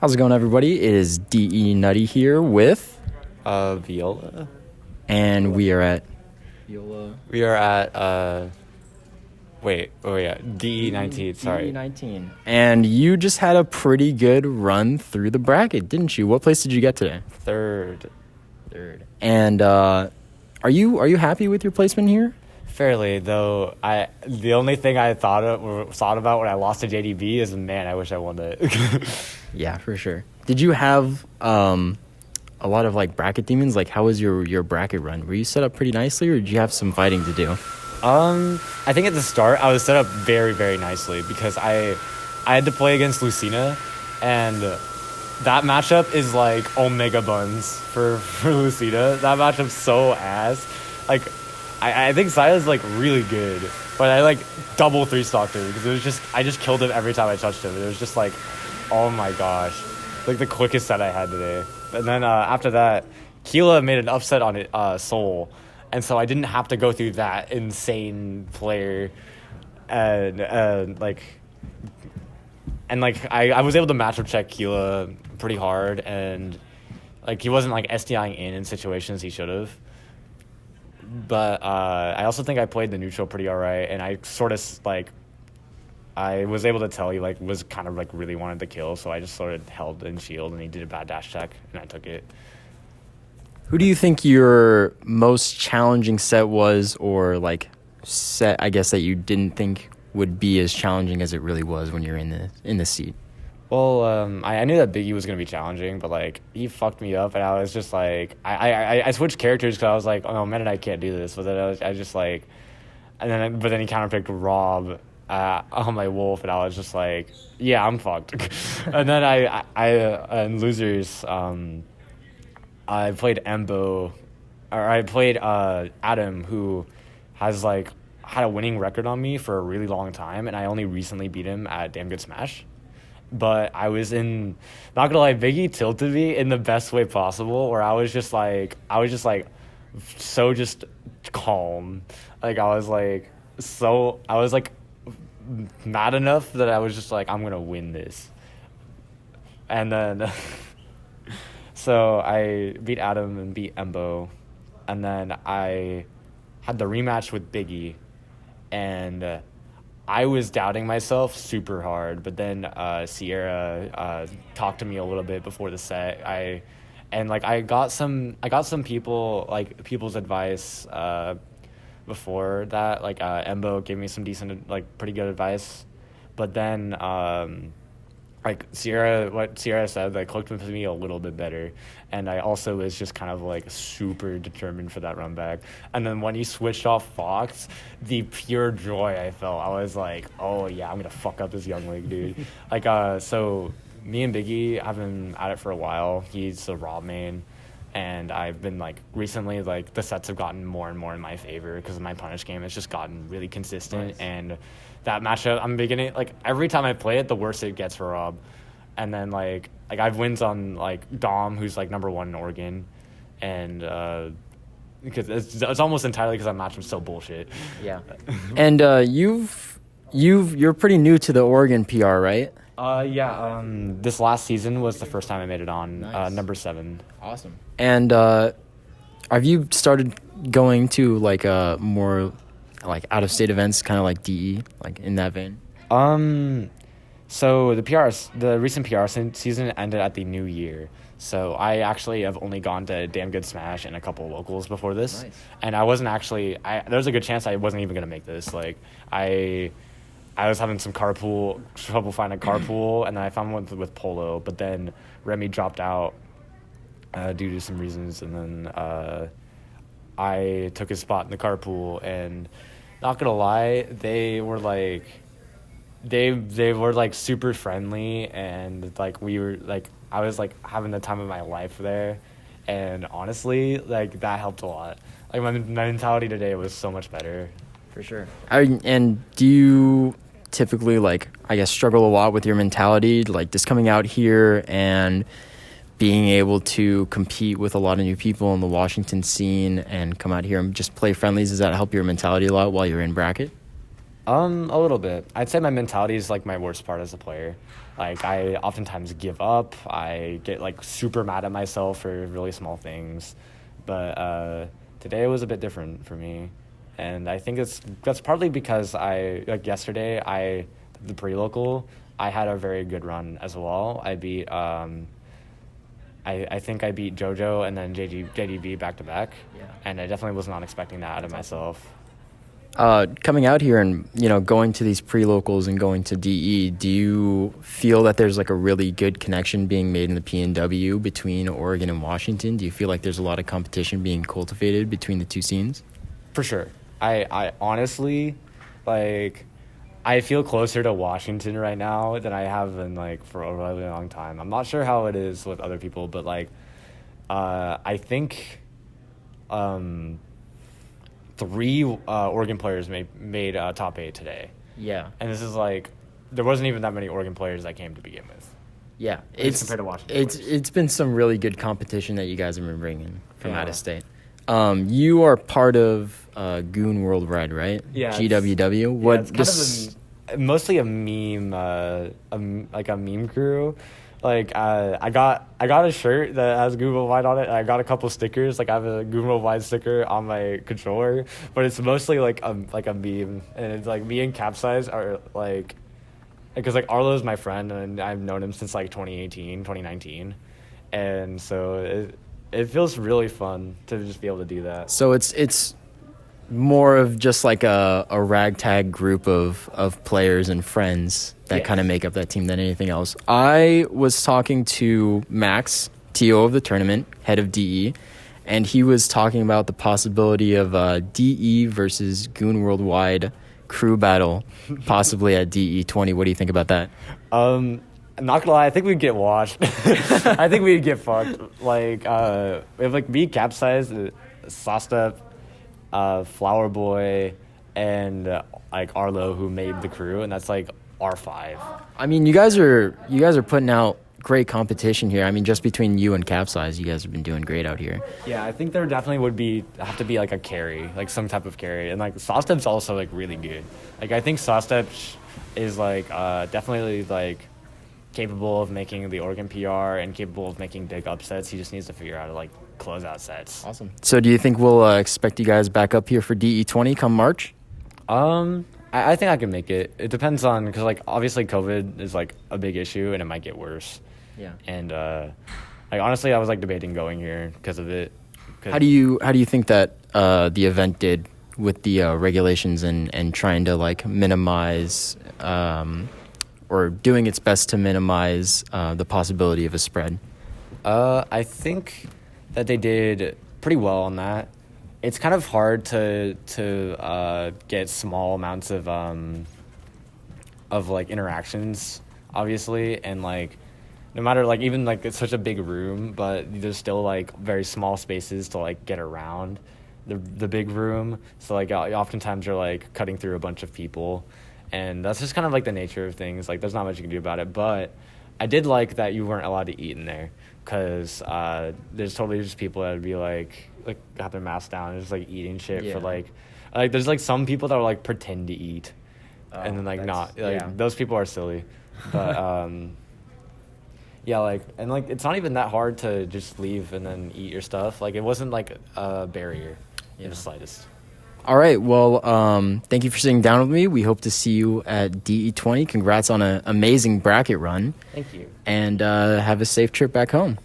How's it going, everybody? It is DE Nutty here with, Viola. and we are at Viola. We are at DE19. Sorry, DE19. And you just had a pretty good run through the bracket, didn't you? What place did you get today? third. And are you happy with your placement here? Fairly, though. The only thing I thought about when I lost to JDB is, man, I wish I won it. Yeah, for sure. Did you have a lot of like bracket demons? Like, how was your bracket run? Were you set up pretty nicely, or did you have some fighting to do? I think at the start I was set up very, very nicely because I had to play against Lucina, and that matchup is like Omega Buns for Lucina. That matchup's so ass. Like, I think Sila's like really good, but I like double 3-stocked him because I just killed him every time I touched him. It was just like, oh my gosh, like the quickest set I had today. And then after that, Keela made an upset on it, Soul, and so I didn't have to go through that insane player, and I was able to matchup check Keela pretty hard, and like he wasn't like SDIing in situations he should have. But I also think I played the neutral pretty alright, and I sort of like I was able to tell he like was kind of like really wanted to kill, so I just sort of held in shield, and he did a bad dash check, and I took it. Who do you think your most challenging set was, or like set, I guess, that you didn't think would be as challenging as it really was when you're in the seat? Well, I knew that Biggie was going to be challenging, but, like, he fucked me up, and I was just, like, I switched characters because I was like, oh, no, man, I can't do this, but then I just, like, but then he counterpicked Rob on my Wolf, and I was just like, yeah, I'm fucked. And then in Losers, I played I played Adam, who has, like, had a winning record on me for a really long time, and I only recently beat him at Damn Good Smash. But not gonna lie, Biggie tilted me in the best way possible, where I was just like so just calm. Like I was mad enough that I was just like, I'm gonna win this. And then so I beat Adam and beat Embo, and then I had the rematch with Biggie, and I was doubting myself super hard, but then Sierra talked to me a little bit before the set. I got some people's advice before that. Like Embo gave me some decent, like, pretty good advice, but then what Sierra said, like, clicked with me a little bit better, and I also was just kind of like super determined for that run back. And then when he switched off Fox, the pure joy I felt, I was like, oh yeah, I'm gonna fuck up this young league dude. So me and Biggie have been at it for a while. He's a Rob main, and I've been like recently, like, the sets have gotten more and more in my favor because my punish game has just gotten really consistent. Nice. And that matchup, I'm beginning, like, every time I play it, the worse it gets for Rob. And then like I've wins on like Dom, who's like number 1 in Oregon, and because it's almost entirely because I match him so bullshit. Yeah. And you're pretty new to the Oregon PR, right? Yeah. This last season was the first time I made it on. Nice. Number 7. Awesome. And have you started going to like more like out of state events, kind of like DE, like in that vein? So the recent PR season ended at the new year. So I actually have only gone to Damn Good Smash and a couple of locals before this. Nice. And I wasn't actually, there's a good chance I wasn't even going to make this. Like, I was having some trouble finding a carpool, and then I found one with Polo, but then Remy dropped out due to some reasons, and then I took his spot in the carpool, and not going to lie, they were like, they were like super friendly, and like we were like, I was like having the time of my life there, and honestly, like, that helped a lot. Like my mentality today was so much better. For sure. And do you typically, like, I guess, struggle a lot with your mentality, like just coming out here and being able to compete with a lot of new people in the Washington scene and come out here and just play friendlies? Does that help your mentality a lot while you're in bracket? A little bit. I'd say my mentality is like my worst part as a player. Like I oftentimes give up. I get like super mad at myself for really small things. But today was a bit different for me. And I think that's partly because yesterday the pre-local, I had a very good run as well. I beat I think I beat JoJo and then JDB back to back. Yeah. And I definitely was not expecting that out of myself. Coming out here and going to these pre-locals and going to DE, do you feel that there's like a really good connection being made in the PNW between Oregon and Washington? Do you feel like there's a lot of competition being cultivated between the two scenes? For sure. I honestly, like, I feel closer to Washington right now than I have been, like, for a really long time. I'm not sure how it is with other people, but, like, I think three Oregon players made top 8 today. Yeah. And this is, like, there wasn't even that many Oregon players that came to begin with. Yeah. Compared to Washington players. It's been some really good competition that you guys have been bringing from out of state. You are part of Goon Worldwide, right? Yeah. GWW. It's kind of mostly a meme, like a meme crew. Like I got a shirt that has Goon Worldwide on it. And I got a couple stickers. Like I have a Goon Worldwide sticker on my controller, but it's mostly like a meme, and it's like me and Capsize are like, because like Arlo's my friend and I've known him since like 2019, and so it feels really fun to just be able to do that. So it's more of just like a ragtag group of players and friends that kind of make up that team than anything else. I was talking to Max, TO of the tournament, head of DE, and he was talking about the possibility of DE versus Goon Worldwide crew battle, possibly at DE 20. What do you think about that? I'm not gonna lie, I think we'd get washed. I think we'd get fucked. Like, if like me, Capsize, Sasta, Flower Boy, and like Arlo, who made the crew, and that's like R5. I mean, you guys are putting out great competition here. I mean, just between you and Capsize, you guys have been doing great out here. Yeah, I think there definitely have to be like a carry, like some type of carry, and like Sastep's also like really good. Like I think Sastep is like definitely like capable of making the Oregon PR and capable of making big upsets. He just needs to figure out how to like close out sets. Awesome. So do you think we'll expect you guys back up here for DE20 come March? I think I can make it. It depends on, because like obviously COVID is like a big issue and it might get worse. Yeah. And like honestly, I was like debating going here because of it. How do you think that the event did with the regulations and trying to like minimize or doing its best to minimize the possibility of a spread? I think that they did pretty well on that. It's kind of hard to get small amounts of like interactions, obviously, and like no matter like even like it's such a big room, but there's still like very small spaces to like get around the big room. So like oftentimes you're like cutting through a bunch of people, and that's just kind of like the nature of things. Like there's not much you can do about it, but I did like that you weren't allowed to eat in there, because there's totally just people that would be like have their mask down and just like eating shit for like there's like some people that will like pretend to eat and then like not like those people are silly, but yeah, like, and like it's not even that hard to just leave and then eat your stuff. Like it wasn't like a barrier in the slightest. All right, well, thank you for sitting down with me. We hope to see you at DE20. Congrats on an amazing bracket run. Thank you. And have a safe trip back home.